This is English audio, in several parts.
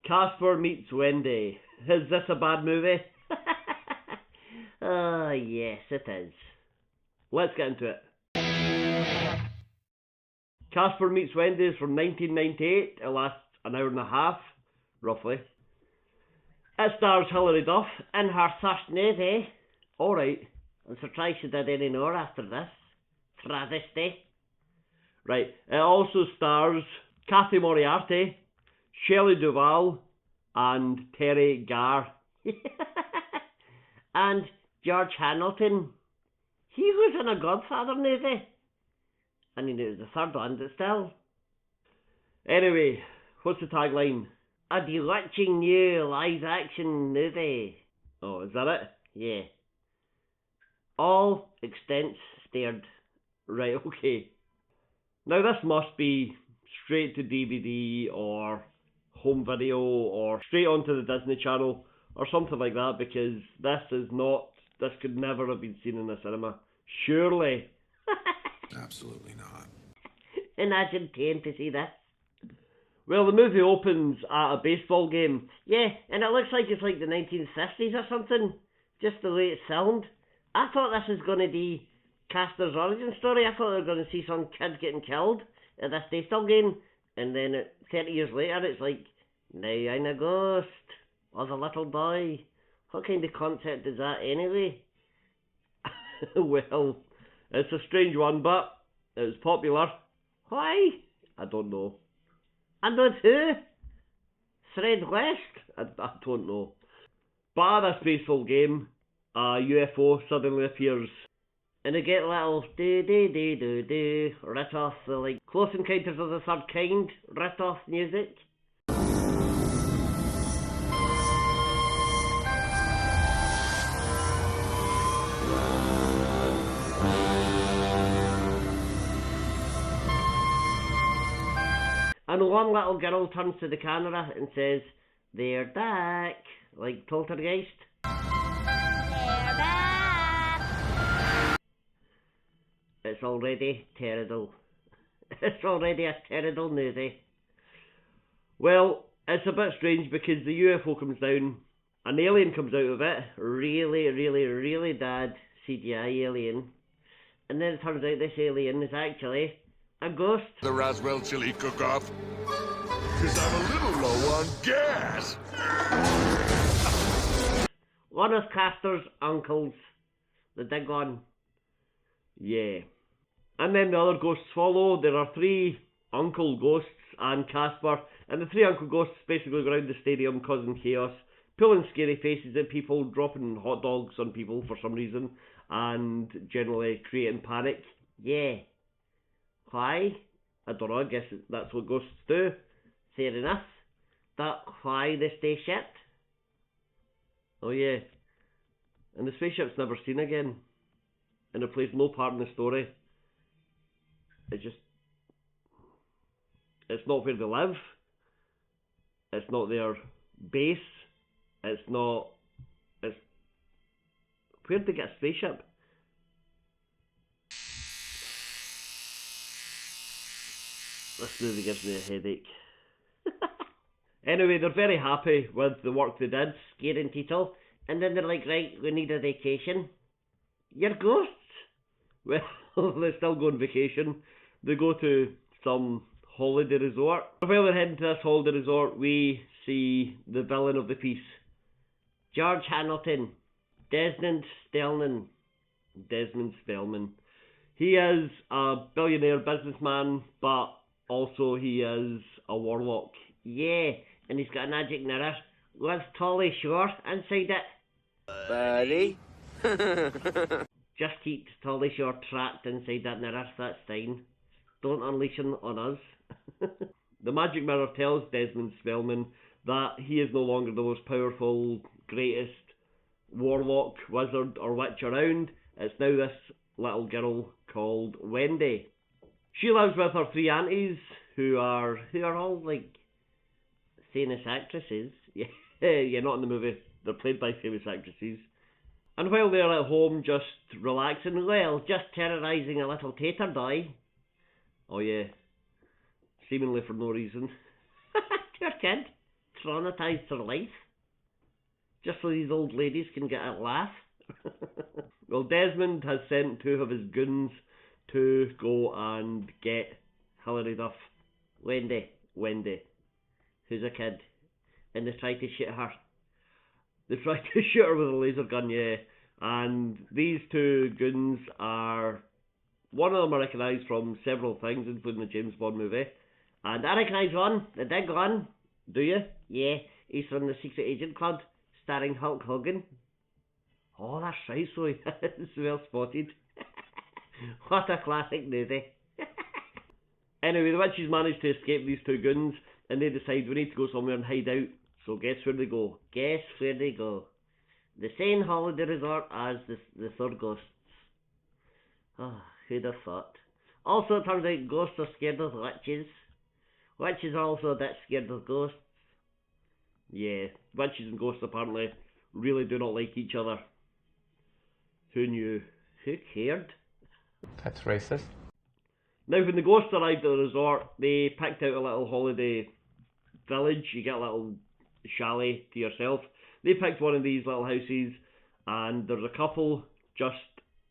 Casper Meets Wendy. Is this a bad movie? Oh, yes, it is. Let's get into it. Casper Meets Wendy is from 1998. It lasts an hour and a half, roughly. It stars Hilary Duff in her first movie. Alright, I'm surprised she did any more after this. Travesty. Right, it also stars Kathy Moriarty, Shelley Duvall, and Terry Garr. And George Hamilton. He was in a Godfather movie. I mean, it was the third one, but still. Anyway, what's the tagline? A bewitching new live-action movie. Oh, is that it? Yeah. All extents stared. Right, okay. Now this must be straight to DVD or home video or straight onto the Disney Channel or something like that, because this could never have been seen in a cinema. Surely. Absolutely not. Imagine paying to see this. Well, the movie opens at a baseball game. Yeah, and it looks like it's like the 1950s or something. Just the way it's filmed. I thought this was going to be Casper's origin story. I thought they were going to see some kid getting killed at this baseball game. And then 30 years later, it's like, now I'm a ghost of a little boy. What kind of concept is that anyway? Well, it's a strange one, but it was popular. Why? I don't know. And not who? Fred West? I don't know. But at this baseball game, a UFO suddenly appears. And they get little do writ off the like Close Encounters of the Third Kind writ off music. And one little girl turns to the camera and says, "They're back," like Poltergeist. They're back! It's already terrible. It's already a terrible movie. Well, it's a bit strange because the UFO comes down, an alien comes out of it, really bad CGI alien. And then it turns out this alien is actually a ghost. The Roswell chili cook-off. 'Cause I'm a little low on gas. One of Casper's uncles. The big one. Yeah. And then the other ghosts follow. There are 3 uncle ghosts and Casper. And the 3 uncle ghosts basically go around the stadium causing chaos, pulling scary faces at people, dropping hot dogs on people for some reason, and generally creating panic. Yeah. Why? I don't know, I guess that's what ghosts do. Fair enough. But why the spaceship? Oh yeah. And the spaceship's never seen again. And it plays no part in the story. It's not where they live. It's not their base. It's where'd they get a spaceship? This movie gives me a headache. Anyway, they're very happy with the work they did, scaring people, and then they're like, right, we need a vacation. You're ghosts? Well, they still go on vacation. They go to some holiday resort. While they're heading to this holiday resort, we see the villain of the piece. George Hamilton. Desmond Spellman. He is a billionaire businessman, but also he is a warlock. Yeah, and he's got a magic mirror with Tolly Shore inside it. Buddy? Just keep Tolly Shore trapped inside that mirror, that's fine. Don't unleash him on us. The magic mirror tells Desmond Spellman that he is no longer the most powerful, greatest warlock, wizard or witch around. It's now this little girl called Wendy. She lives with her 3 aunties who are all like famous actresses. Yeah, not in the movie. They're played by famous actresses. And while they're at home just relaxing, well, just terrorising a little tater boy. Oh yeah, seemingly for no reason. Poor kid. traumatised for life, just so these old ladies can get a laugh. Well, Desmond has sent 2 of his goons to go and get Hilary Duff, Wendy, who's a kid, and they try to shoot her. They try to shoot her with a laser gun, yeah. And these 2 goons are, one of them I recognise from several things, including the James Bond movie. And I recognise one, the big one. Do you? Yeah, he's from the Secret Agent Club, starring Hulk Hogan. Oh, that's right, so he is. Well spotted. What a classic movie. Anyway, the witches manage to escape these 2 goons, and they decide we need to go somewhere and hide out. So guess where they go? Guess where they go? The same holiday resort as the 3rd Ghosts. Ah, who'd have thought? Also, it turns out ghosts are scared of witches. Witches are also a bit scared of ghosts. Yeah, witches and ghosts apparently really do not like each other. Who knew? Who cared? That's racist. Now, when the ghosts arrived at the resort, they picked out a little holiday village. You get a little chalet to yourself. They picked one of these little houses, and there's a couple just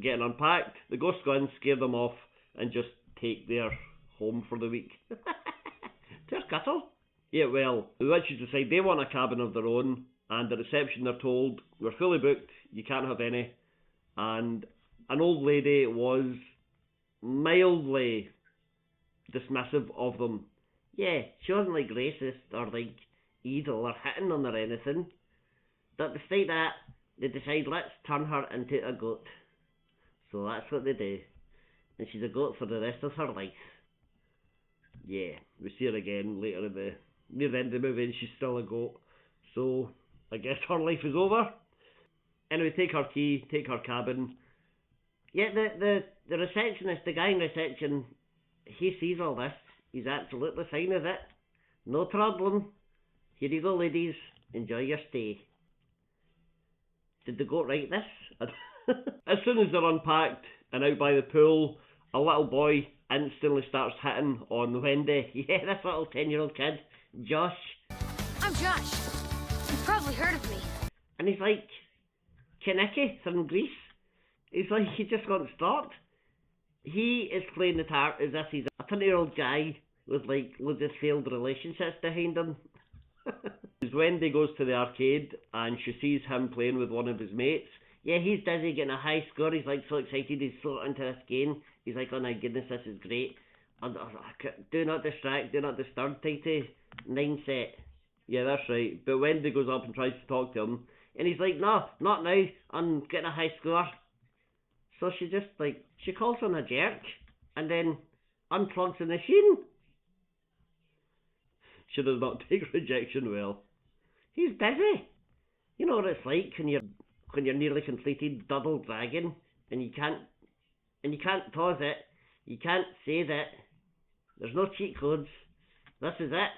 getting unpacked. The ghosts go in, scare them off, and just take their home for the week. Their scuttle. Yeah, well, the witches decide they want a cabin of their own, and at reception they're told, we're fully booked, you can't have any. And an old lady was mildly dismissive of them. Yeah, she wasn't like racist or like evil or hitting them or anything. But despite that, they decide let's turn her into a goat. So that's what they do. And she's a goat for the rest of her life. Yeah, we see her again later in near the end of the movie and she's still a goat. So I guess her life is over. Anyway, take her key, take her cabin. Yeah, the receptionist, the guy in reception, he sees all this. He's absolutely fine with it. No problem. Here you go, ladies. Enjoy your stay. Did the goat write this? As soon as they're unpacked and out by the pool, a little boy instantly starts hitting on Wendy. Yeah, this little 10-year-old kid, Josh. I'm Josh. You've probably heard of me. And he's like, Kaneki from Greece. He's like, he just got stopped. He is playing the part as if he's a 20-year-old guy with like loads of failed relationships behind him. As Wendy goes to the arcade and she sees him playing with one of his mates, yeah, he's busy getting a high score. He's like so excited, he's so into this game. He's like, oh my goodness, this is great. Do not distract, do not disturb type of mindset. Yeah, that's right. But Wendy goes up and tries to talk to him, and he's like, no, not now, I'm getting a high score. So she just like, she calls him a jerk, and then unplugs the machine. She does not take rejection well. He's busy. You know what it's like when you're nearly completed Double Dragon, and you can't pause it, you can't save it, there's no cheat codes, this is it,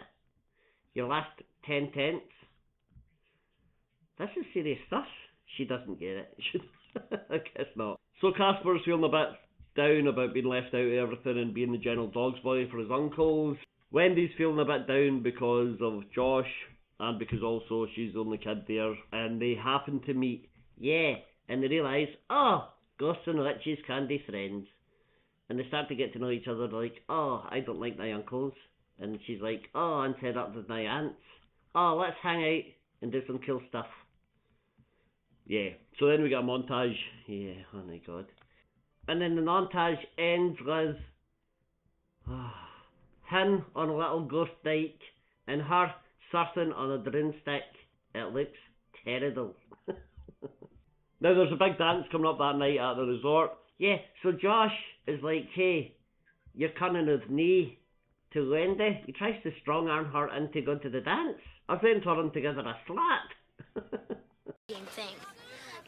your last 10 tenths. This is serious stuff. She doesn't get it. I guess not. So Casper's feeling a bit down about being left out of everything and being the general dog's boy for his uncles. Wendy's feeling a bit down because of Josh, and because also she's the only kid there, and they happen to meet. Yeah, and they realise, oh, ghosts and witches can be friends. And they start to get to know each other, like, oh, I don't like my uncles. And she's like, oh, I'm fed up with my aunts. Oh, let's hang out and do some cool stuff. Yeah, so then we got a montage. Yeah, oh my god. And then the montage ends with him on a little ghost bike and her surfing on a broomstick. It looks terrible. Now there's a big dance coming up that night at the resort. Yeah, so Josh is like, hey, you're coming with me to Wendy. He tries to strong arm her into going to the dance. I think turning together a slap. Thing.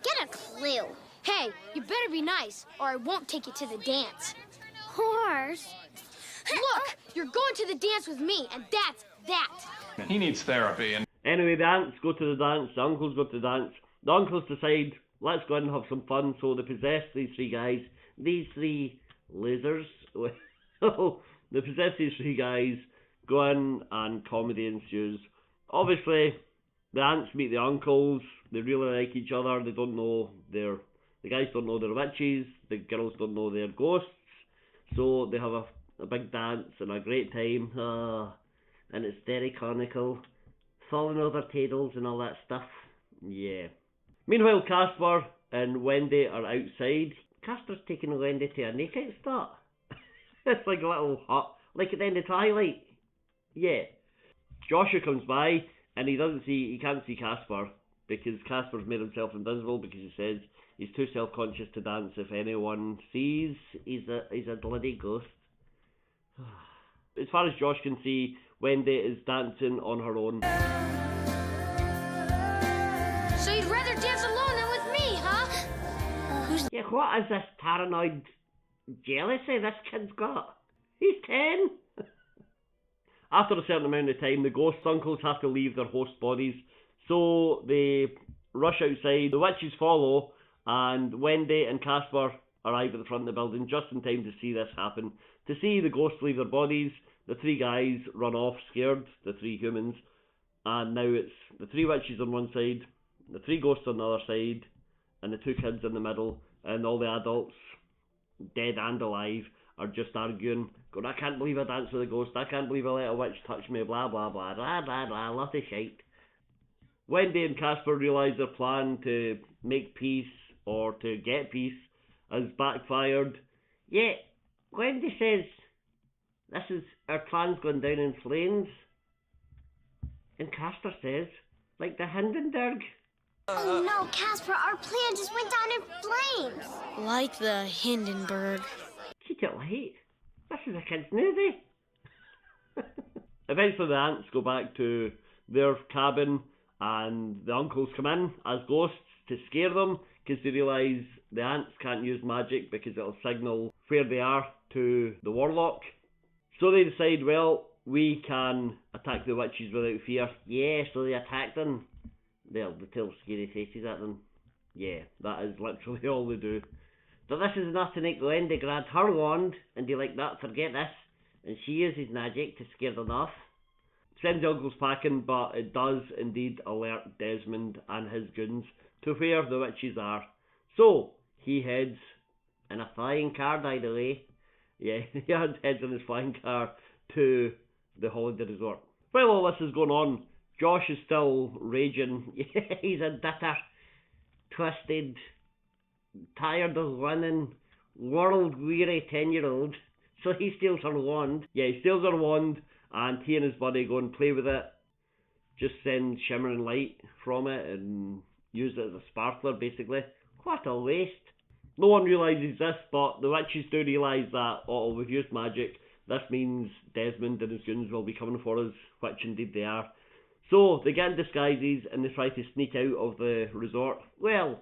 Get a clue. Hey, you better be nice, or I won't take you to the dance. Horse. Look, you're going to the dance with me, and that's that. He needs therapy. And anyway, the aunts go to the dance, the uncles go to the dance. The uncles decide, let's go and have some fun, so they possess these three guys, these three losers. They possess these three guys, go in, and comedy ensues. Obviously, the aunts meet the uncles. They really like each other. They don't know the guys don't know they're witches. The girls don't know they're ghosts. So they have a big dance and a great time. And it's very comical. Falling over tables and all that stuff. Yeah. Meanwhile, Casper and Wendy are outside. Casper's taking Wendy to a naked start. It's like a little hut, like at the end of Twilight. Yeah. Joshua comes by and he can't see Casper because Casper's made himself invisible because he says he's too self-conscious to dance if anyone sees he's a bloody ghost. As far as Josh can see, Wendy is dancing on her own. So you'd rather dance alone than with me, huh? Yeah, what is this paranoid jealousy this kid's got? He's 10! After a certain amount of time, the ghost uncles have to leave their host bodies, so they rush outside. The witches follow, and Wendy and Casper arrive at the front of the building just in time to see this happen. To see the ghosts leave their bodies, the three guys run off scared, the three humans, and now it's the three witches on one side, the three ghosts on the other side, and the two kids in the middle, and all the adults, dead and alive, are just arguing, going, I can't believe I danced with a ghost, I can't believe I let a witch touch me, blah blah blah, blah blah blah, lot of shite. Wendy and Casper realise their plan to make peace, or to get peace, has backfired. Yeah, Wendy says, our plan's going down in flames. And Casper says, like the Hindenburg. Oh no, Casper, our plan just went down in flames. Like the Hindenburg. Keep it light. This is a kid's movie. Eventually the aunts go back to their cabin and the uncles come in as ghosts to scare them because they realise the aunts can't use magic because it'll signal where they are to the warlock. So they decide, well, we can attack the witches without fear. Yeah, so they attack them. They tell scary faces at them. Yeah, that is literally all they do. But this is enough to make Wendy grab her wand and be like, that, forget this. And she uses magic to scare them off. Sends the uncles packing, but it does indeed alert Desmond and his goons to where the witches are. So, he heads in a flying car, by the way. Yeah, he heads in his flying car to the holiday resort. While all this is going on, Josh is still raging. He's a bitter, twisted, tired of winning, world-weary 10-year-old. So he steals her wand. Yeah, he steals her wand, and he and his buddy go and play with it. Just send shimmering light from it and use it as a sparkler, basically. What a waste. No one realises this, but the witches do realise that, oh, we've used magic. This means Desmond and his goons will be coming for us, which indeed they are. So they get in disguises and they try to sneak out of the resort. Well,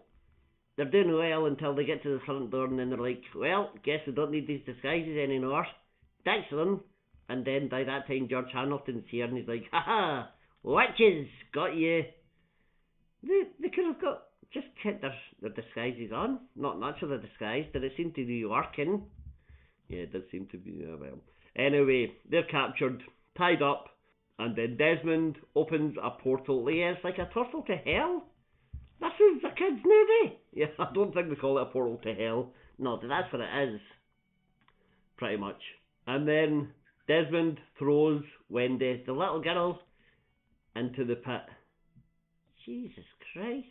they're doing well until they get to the front door and then they're like, well, guess we don't need these disguises anymore. Thanks for them. And then by that time George Hamilton's here and he's like, haha, witches, got you. They could have just kept their disguises on. Not much of the disguise, but it seemed to be working. Yeah, it does seem to be, well. Anyway, they're captured, tied up, and then Desmond opens a portal. Yeah, it's like a portal to hell. This is a kid's movie. Yeah, I don't think they call it a portal to hell. No, but that's what it is. Pretty much. And then Desmond throws Wendy, the little girl, into the pit. Jesus Christ.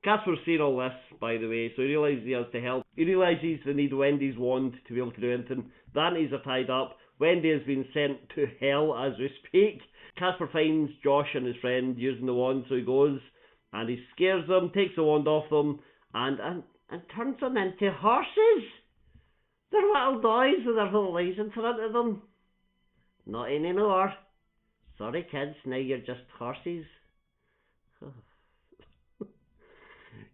Casper's seen all this, by the way, so he realises he has to help. He realises they need Wendy's wand to be able to do anything. The aunties are tied up. Wendy has been sent to hell as we speak. Casper finds Josh and his friend using the wand, so he goes and he scares them, takes the wand off them, and turns them into horses. They're little boys with their whole lives in front of them. Not anymore. Sorry kids, now you're just horses.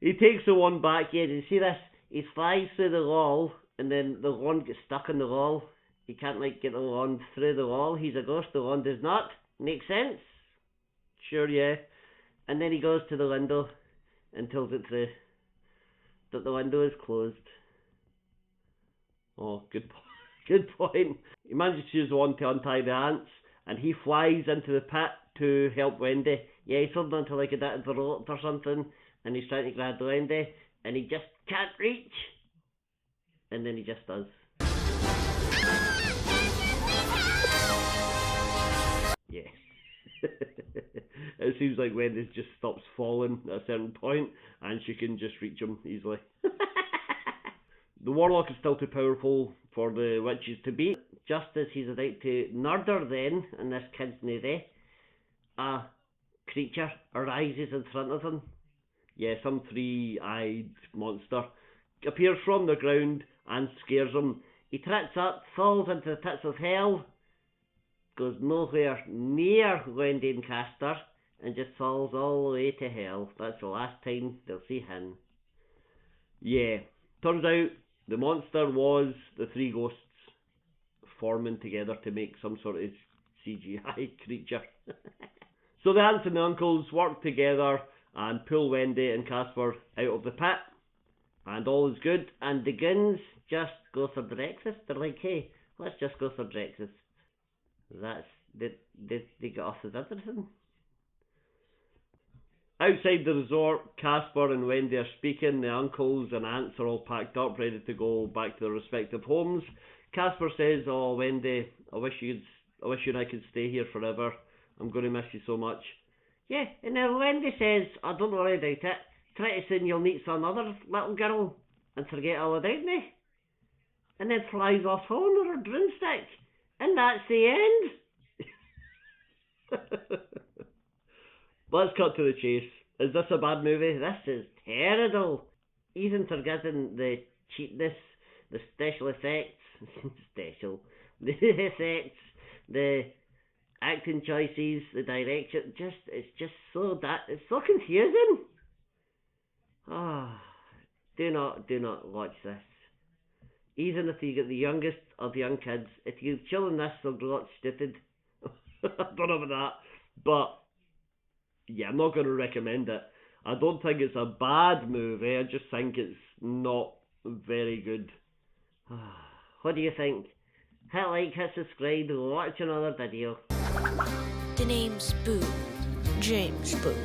He takes the wand back. Yeah, did you see this? He flies through the wall, and then the wand gets stuck in the wall. He can't, get the wand through the wall. He's a ghost, the wand does not. Makes sense? Sure, yeah. And then he goes to the window and tells it that the window is closed. Oh, good point. He manages to use the wand to untie the ants, and he flies into the pit to help Wendy. Yeah, he's holding onto like a rope or something, and he's trying to grab Wendy, and he just can't reach. And then he just does. Yeah. It seems like Wendy just stops falling at a certain point, and she can just reach him easily. The warlock is still too powerful for the witches to beat. Just as he's about to murder then, and this kid's nae there, a creature arises in front of him. Yeah, some three-eyed monster appears from the ground and scares him. He trips up, falls into the pits of hell, goes nowhere near Wendy and Casper, and just falls all the way to hell. That's the last time they'll see him. Yeah, turns out the monster was the three ghosts forming together to make some sort of CGI creature. So the aunts and the uncles work together and pull Wendy and Casper out of the pit, and all is good, and the Guns just go for breakfast. They're like, hey, let's just go for breakfast. They get off with everything. Outside the resort, Casper and Wendy are speaking. The uncles and aunts are all packed up, ready to go back to their respective homes. Casper says, oh Wendy, I wish you and I could stay here forever. I'm going to miss you so much. Yeah, and then Wendy says, oh, don't worry about it. Pretty soon you'll meet some other little girl and forget all about me. And then flies off home with her broomstick. And that's the end. Let's cut to the chase. Is this a bad movie? This is terrible. Even forgetting the cheapness, the special effects, the effects, the acting choices, the direction, it's so confusing. Do not watch this. Even if you get the youngest of young kids, if you chill in this, they'll grow up stupid. I don't know about that, but yeah, I'm not going to recommend it. I don't think it's a bad movie, I just think it's not very good. What do you think? Hit like, hit subscribe, watch another video. The name's Boo. James Boo.